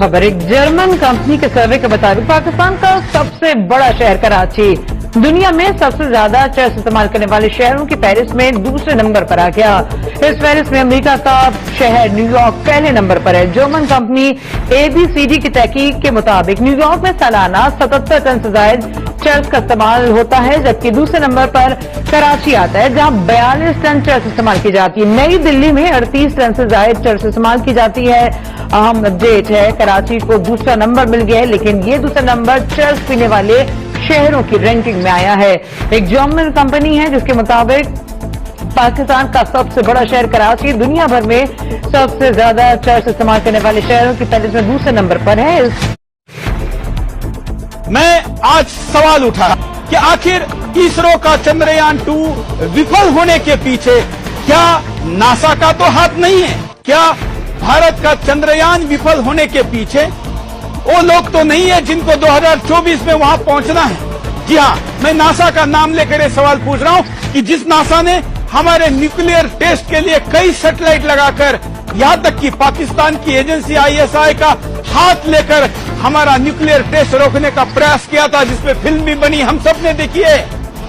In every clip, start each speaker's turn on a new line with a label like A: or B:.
A: खबर। एक German company के सर्वे के मुताबिक पाकिस्तान का सबसे बड़ा शहर कराची दुनिया में सबसे ज्यादा चर्च इस्तेमाल करने वाले शहरों की फहरिस्त में दूसरे नंबर पर आ गया। इस फहरिस्त में अमेरिका का शहर न्यूयॉर्क पहले नंबर पर है। जर्मन कंपनी एबीसीडी की तहकीक के मुताबिक न्यूयॉर्क में सालाना 77 टन से ज्यादा चर्च का इस्तेमाल होता है, जबकि दूसरे नंबर पर कराची आता है जहां 42 टन चर्च इस्तेमाल की जाती है। नई दिल्ली में 38 टन से ज्यादा चर्च इस्तेमाल की जाती है। अहम अपडेट है, कराची को दूसरा नंबर मिल गया है, लेकिन ये दूसरा नंबर चर्च पीने वाले शहरों की रैंकिंग में आया है। एक जर्मन कंपनी है जिसके मुताबिक पाकिस्तान का सबसे बड़ा शहर कराची दुनिया भर में सबसे ज्यादा चर्च इस्तेमाल करने वाले शहरों की फहरिस्त में दूसरे नंबर पर है।
B: मैं आज सवाल उठा कि आखिर इसरो का चंद्रयान 2 विफल होने के पीछे क्या नासा का तो हाथ नहीं है? क्या भारत का चंद्रयान विफल होने के पीछे वो लोग तो नहीं है जिनको 2024 में वहां पहुंचना है? जी हां, मैं नासा का नाम लेकर ये सवाल पूछ रहा हूं कि जिस नासा ने हमारे न्यूक्लियर टेस्ट के लिए कई सैटेलाइट लगाकर, यहां तक कि पाकिस्तान की एजेंसी आईएसआई का हाथ लेकर हमारा न्यूक्लियर टेस्ट रोकने का प्रयास किया था, जिसमें फिल्म भी बनी, हम सब ने देखी है।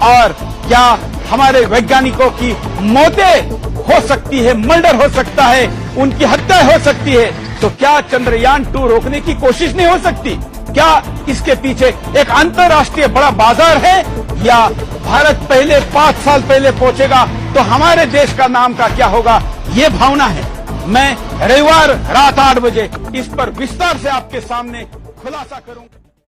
B: और क्या हमारे वैज्ञानिकों की मौतें हो सकती है, मर्डर हो सकता है, उनकी हत्या हो सकती है, तो क्या चंद्रयान 2 रोकने की कोशिश नहीं हो सकती? क्या इसके पीछे एक अंतर्राष्ट्रीय बड़ा बाजार है, या भारत पहले 5 साल पहले पहुंचेगा तो हमारे देश का नाम का क्या होगा, ये भावना है? मैं रविवार रात 8 बजे इस पर विस्तार से आपके सामने खुलासा करूंगा।